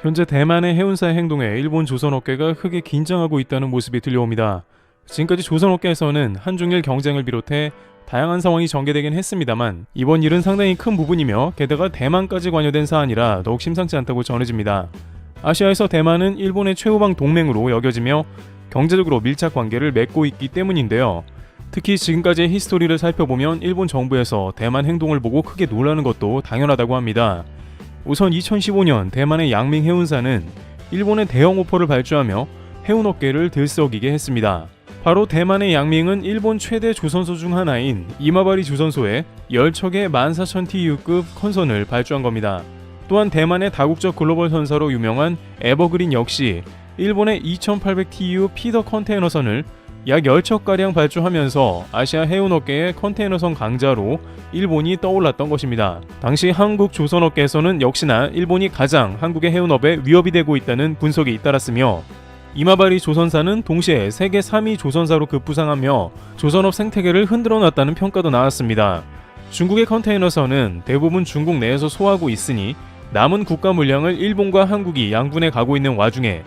현재 대만의 해운사의 행동에 일본 조선업계가 크게 긴장하고 있다는 모습이 들려옵니다. 지금까지 조선업계에서는 한중일 경쟁을 비롯해 다양한 상황이 전개되긴 했습니다만 이번 일은 상당히 큰 부분이며 게다가 대만까지 관여된 사안이라 더욱 심상치 않다고 전해집니다. 아시아에서 대만은 일본의 최우방 동맹으로 여겨지며 경제적으로 밀착 관계를 맺고 있기 때문인데요. 특히 지금까지의 히스토리를 살펴보면 일본 정부에서 대만 행동을 보고 크게 놀라는 것도 당연하다고 합니다. 우선 2015년 대만의 양밍 해운사는 일본의 대형 오퍼를 발주하며 해운업계를 들썩이게 했습니다. 바로 대만의 양밍은 일본 최대 조선소 중 하나인 이마바리 조선소에 10척의 14,000TU급 컨선을 발주한 겁니다. 또한 대만의 다국적 글로벌 선사로 유명한 에버그린 역시 일본의 2,800TU 피더 컨테이너선을 약 10척가량 발주하면서 아시아 해운업계의 컨테이너선 강자로 일본이 떠올랐던 것입니다. 당시 한국 조선업계에서는 역시나 일본이 가장 한국의 해운업에 위협이 되고 있다는 분석이 잇따랐으며 이마바리 조선사는 동시에 세계 3위 조선사로 급부상하며 조선업 생태계를 흔들어놨다는 평가도 나왔습니다. 중국의 컨테이너선은 대부분 중국 내에서 소화하고 있으니 남은 국가 물량을 일본과 한국이 양분해 가고 있는 와중에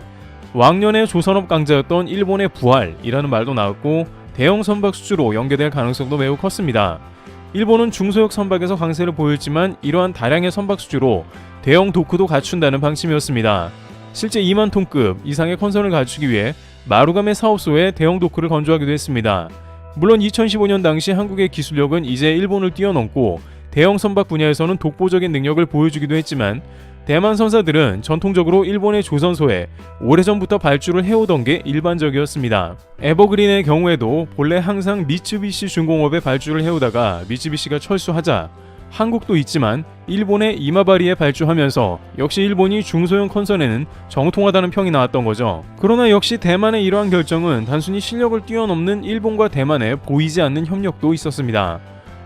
왕년의 조선업 강자였던 일본의 부활이라는 말도 나왔고 대형 선박 수주로 연계될 가능성도 매우 컸습니다. 일본은 중소형 선박에서 강세를 보였지만 이러한 다량의 선박 수주로 대형 도크도 갖춘다는 방침이었습니다. 실제 2만 톤급 이상의 컨선을 갖추기 위해 마루가메 사업소에 대형 도크를 건조하기도 했습니다. 물론 2015년 당시 한국의 기술력은 이제 일본을 뛰어넘고 대형 선박 분야에서는 독보적인 능력을 보여주기도 했지만 대만 선사들은 전통적으로 일본의 조선소에 오래전부터 발주를 해오던 게 일반적이었습니다. 에버그린의 경우에도 본래 항상 미쯔비시 중공업에 발주를 해오다가 미쯔비시가 철수하자 한국도 있지만 일본의 이마바리에 발주하면서 역시 일본이 중소형 컨선에는 정통하다는 평이 나왔던 거죠. 그러나 역시 대만의 이러한 결정은 단순히 실력을 뛰어넘는 일본과 대만에 보이지 않는 협력도 있었습니다.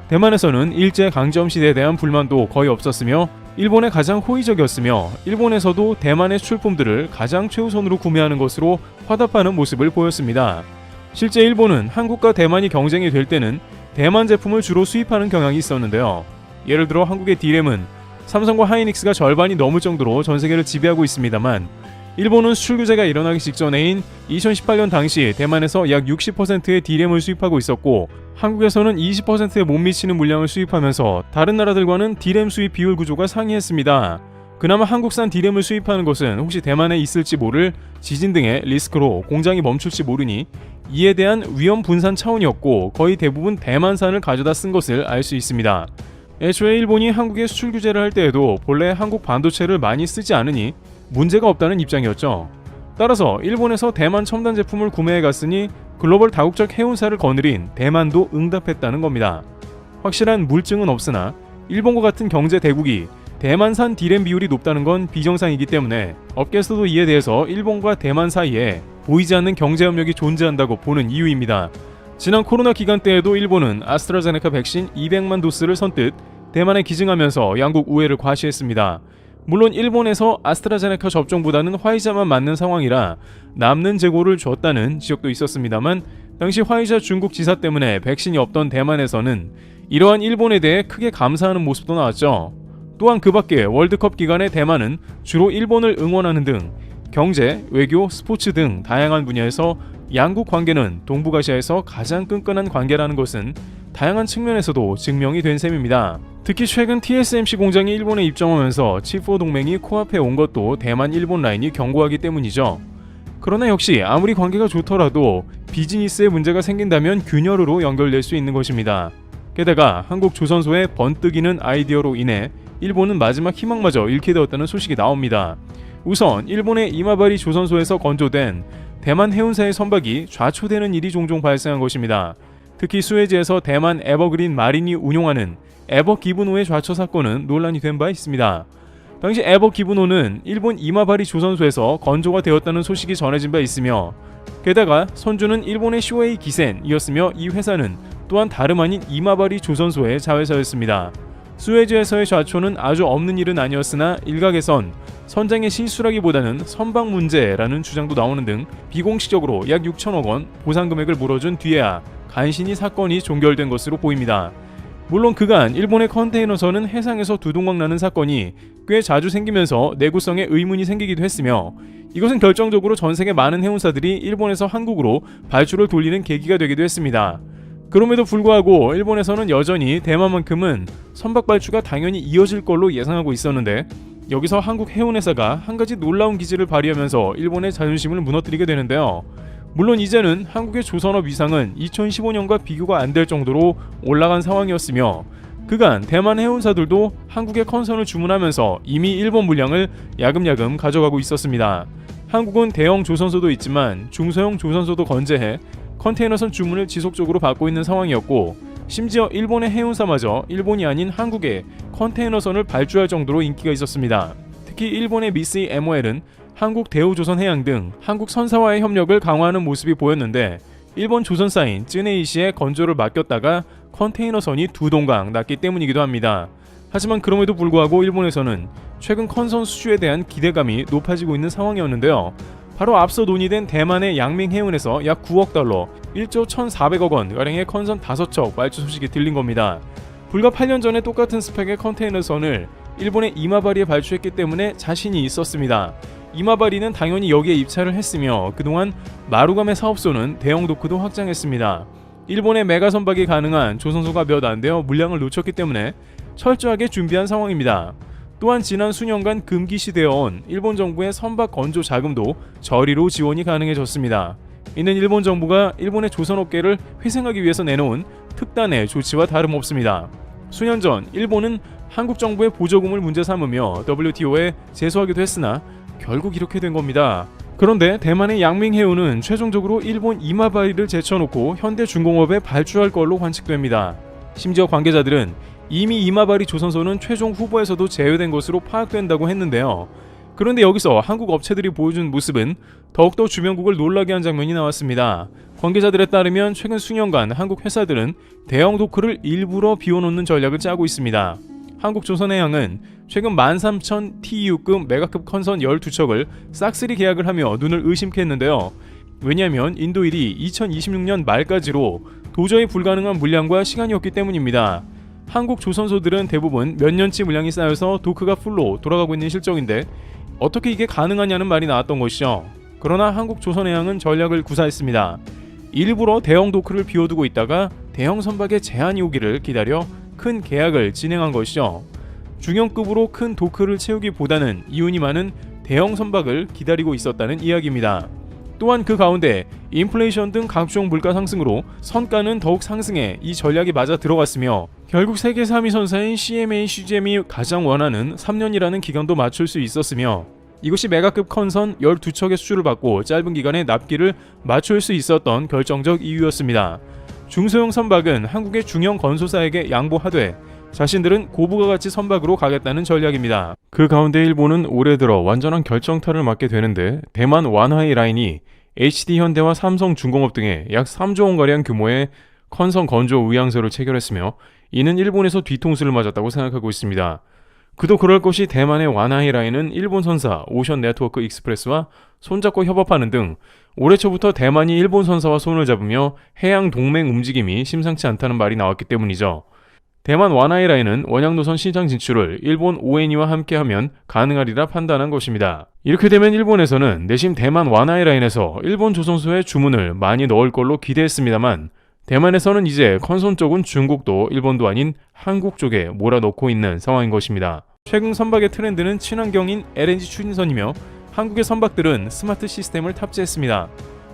대만에서는 일제강점 시대에 대한 불만도 거의 없었으며 일본에 가장 호의적이었으며 일본에서도 대만의 출품들을 가장 최우선으로 구매하는 것으로 화답하는 모습을 보였습니다. 실제 일본은 한국과 대만이 경쟁이 될 때는 대만 제품을 주로 수입하는 경향이 있었는데요. 예를 들어 한국의 D램은 삼성과 하이닉스가 절반이 넘을 정도로 전세계를 지배하고 있습니다만 일본은 수출 규제가 일어나기 직전에인 2018년 당시 대만에서 약 60%의 D램을 수입하고 있었고 한국에서는 20%에 못 미치는 물량을 수입하면서 다른 나라들과는 D램 수입 비율 구조가 상이했습니다. 그나마 한국산 D램을 수입하는 것은 혹시 대만에 있을지 모를 지진 등의 리스크로 공장이 멈출지 모르니 이에 대한 위험 분산 차원이었고 거의 대부분 대만산을 가져다 쓴 것을 알 수 있습니다. 애초에 일본이 한국에 수출 규제를 할 때에도 본래 한국 반도체를 많이 쓰지 않으니 문제가 없다는 입장이었죠. 따라서 일본에서 대만 첨단 제품을 구매해 갔으니 글로벌 다국적 해운사를 거느린 대만도 응답했다는 겁니다. 확실한 물증은 없으나 일본과 같은 경제 대국이 대만산 D램 비율이 높다는 건 비정상이기 때문에 업계에서도 이에 대해서 일본과 대만 사이에 보이지 않는 경제 협력이 존재한다고 보는 이유입니다. 지난 코로나 기간 때에도 일본은 아스트라제네카 백신 200만 도스를 선뜻 대만에 기증하면서 양국 우애를 과시했습니다. 물론 일본에서 아스트라제네카 접종보다는 화이자만 맞는 상황이라 남는 재고를 줬다는 지적도 있었습니다만 당시 화이자 중국 지사 때문에 백신이 없던 대만에서는 이러한 일본에 대해 크게 감사하는 모습도 나왔죠. 또한 그 밖에 월드컵 기간에 대만은 주로 일본을 응원하는 등 경제, 외교, 스포츠 등 다양한 분야에서 양국 관계는 동북아시아에서 가장 끈끈한 관계라는 것은 다양한 측면에서도 증명이 된 셈입니다. 특히 최근 TSMC 공장이 일본에 입점하면서 칩4 동맹이 코앞에 온 것도 대만 일본 라인이 견고하기 때문이죠. 그러나 역시 아무리 관계가 좋더라도 비즈니스에 문제가 생긴다면 균열으로 연결될 수 있는 것입니다. 게다가 한국 조선소의 번뜩이는 아이디어로 인해 일본은 마지막 희망마저 잃게 되었다는 소식이 나옵니다. 우선 일본의 이마바리 조선소에서 건조된 대만 해운사의 선박이 좌초되는 일이 종종 발생한 것입니다. 특히 수에즈에서 대만 에버그린 마린이 운용하는 에버 기브노의 좌초 사건은 논란이 된 바 있습니다. 당시 에버 기브노는 일본 이마바리 조선소에서 건조가 되었다는 소식이 전해진 바 있으며 게다가 선주는 일본의 쇼에이 기센이었으며 이 회사는 또한 다름 아닌 이마바리 조선소의 자회사였습니다. 수에즈에서의 좌초는 아주 없는 일은 아니었으나 일각에선 선장의 실수라기보다는 선박 문제라는 주장도 나오는 등 비공식적으로 약 6천억 원 보상금액을 물어준 뒤에야 간신히 사건이 종결된 것으로 보입니다. 물론 그간 일본의 컨테이너선은 해상에서 두동강 나는 사건이 꽤 자주 생기면서 내구성에 의문이 생기기도 했으며, 이것은 결정적으로 전세계 많은 해운사들이 일본에서 한국으로 발주를 돌리는 계기가 되기도 했습니다. 그럼에도 불구하고 일본에서는 여전히 대만만큼은 선박 발주가 당연히 이어질 걸로 예상하고 있었는데, 여기서 한국 해운회사가 한 가지 놀라운 기질을 발휘하면서 일본의 자존심을 무너뜨리게 되는데요. 물론 이제는 한국의 조선업 위상은 2015년과 비교가 안 될 정도로 올라간 상황이었으며, 그간 대만 해운사들도 한국의 컨선을 주문하면서 이미 일본 물량을 야금야금 가져가고 있었습니다. 한국은 대형 조선소도 있지만 중소형 조선소도 건재해 컨테이너선 주문을 지속적으로 받고 있는 상황이었고, 심지어 일본의 해운사마저 일본이 아닌 한국에 컨테이너선을 발주할 정도로 인기가 있었습니다. 특히 일본의 미쓰이 MOL은 한국 대우조선해양 등 한국 선사와의 협력을 강화하는 모습이 보였는데, 일본 조선사인 쯔네이시의 건조를 맡겼다가 컨테이너선이 2동강 났기 때문이기도 합니다. 하지만 그럼에도 불구하고 일본에서는 최근 컨선 수주에 대한 기대감이 높아지고 있는 상황이었는데요. 바로 앞서 논의된 대만의 양밍해운에서 약 9억 달러, 1조 1,400억 원 가량의 컨선 5척 발주 소식이 들린 겁니다. 불과 8년 전에 똑같은 스펙의 컨테이너선을 일본의 이마바리에 발주했기 때문에 자신이 있었습니다. 이마바리는 당연히 여기에 입찰을 했으며, 그동안 마루감의 사업소는 대형 도크도 확장했습니다. 일본의 메가 선박이 가능한 조선소가 몇 안 되어 물량을 놓쳤기 때문에 철저하게 준비한 상황입니다. 또한 지난 수년간 금기시되어 온 일본 정부의 선박 건조 자금도 저리로 지원이 가능해졌습니다. 이는 일본 정부가 일본의 조선업계를 회생하기 위해서 내놓은 특단의 조치와 다름없습니다. 수년 전 일본은 한국 정부의 보조금을 문제 삼으며 WTO에 제소하기도 했으나 결국 이렇게 된 겁니다. 그런데 대만의 양밍해운은 최종적으로 일본 이마바리를 제쳐놓고 현대중공업에 발주할 걸로 관측됩니다. 심지어 관계자들은 이미 이마바리 조선소는 최종 후보에서도 제외된 것으로 파악된다고 했는데요. 그런데 여기서 한국 업체들이 보여준 모습은 더욱더 주변국을 놀라게 한 장면이 나왔습니다. 관계자들에 따르면 최근 수년간 한국 회사들은 대형 도크를 일부러 비워놓는 전략을 짜고 있습니다. 한국조선해양은 최근 13,000TEU급 메가급 컨선 12척을 싹쓸이 계약을 하며 눈을 의심케 했는데요. 왜냐하면 인도일이 2026년 말까지로 도저히 불가능한 물량과 시간이었기 때문입니다. 한국 조선소들은 대부분 몇 년치 물량이 쌓여서 도크가 풀로 돌아가고 있는 실정인데 어떻게 이게 가능하냐는 말이 나왔던 것이죠. 그러나 한국조선해양은 전략을 구사했습니다. 일부러 대형 도크를 비워두고 있다가 대형 선박의 제한이 오기를 기다려 큰 계약을 진행한 것이죠. 중형급으로 큰 도크를 채우기보다는 이윤이 많은 대형 선박을 기다리고 있었다는 이야기입니다. 또한 그 가운데 인플레이션 등 각종 물가 상승으로 선가는 더욱 상승해 이 전략이 맞아 들어갔으며, 결국 세계 3위 선사인 CMA CGM이 가장 원하는 3년이라는 기간도 맞출 수 있었으며, 이것이 메가급 컨선 12척의 수주를 받고 짧은 기간에 납기를 맞출 수 있었던 결정적 이유였습니다. 중소형 선박은 한국의 중형 건소사에게 양보하되 자신들은 고부가 가치 선박으로 가겠다는 전략입니다. 그 가운데 일본은 올해 들어 완전한 결정타를 맞게 되는데, 대만 완하이 라인이 HD현대와 삼성중공업 등의 약 3조 원가량 규모의 컨선 건조 의향서를 체결했으며, 이는 일본에서 뒤통수를 맞았다고 생각하고 있습니다. 그도 그럴 것이 대만의 완하이 라인은 일본 선사 오션 네트워크 익스프레스와 손잡고 협업하는 등 올해 초부터 대만이 일본 선사와 손을 잡으며 해양 동맹 움직임이 심상치 않다는 말이 나왔기 때문이죠. 대만 완하이 라인은 원양노선 시장 진출을 일본 ONE와 함께하면 가능하리라 판단한 것입니다. 이렇게 되면 일본에서는 내심 대만 완하이 라인에서 일본 조선소에 주문을 많이 넣을 걸로 기대했습니다만, 대만에서는 이제 컨선 쪽은 중국도 일본도 아닌 한국 쪽에 몰아넣고 있는 상황인 것입니다. 최근 선박의 트렌드는 친환경인 LNG 추진선이며, 한국의 선박들은 스마트 시스템을 탑재했습니다.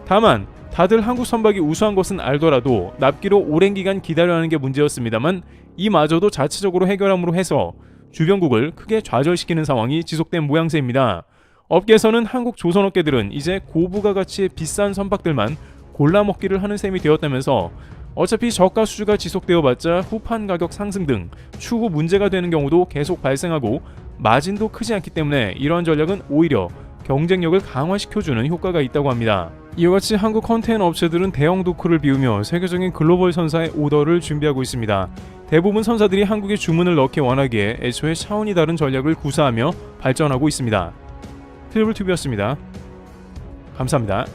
다만 다들 한국 선박이 우수한 것은 알더라도 납기로 오랜 기간 기다려야 하는 게 문제였습니다만, 이마저도 자체적으로 해결함으로 해서 주변국을 크게 좌절시키는 상황이 지속된 모양새입니다. 업계에서는 한국 조선업계들은 이제 고부가 가치의 비싼 선박들만 골라먹기를 하는 셈이 되었다면서, 어차피 저가 수주가 지속되어봤자 후판 가격 상승 등 추후 문제가 되는 경우도 계속 발생하고 마진도 크지 않기 때문에 이러한 전략은 오히려 경쟁력을 강화시켜주는 효과가 있다고 합니다. 이와 같이 한국 컨테이너 업체들은 대형 도크를 비우며 세계적인 글로벌 선사의 오더를 준비하고 있습니다. 대부분 선사들이 한국에 주문을 넣기 원하기에 애초에 차원이 다른 전략을 구사하며 발전하고 있습니다. 트리블TV였습니다. 감사합니다.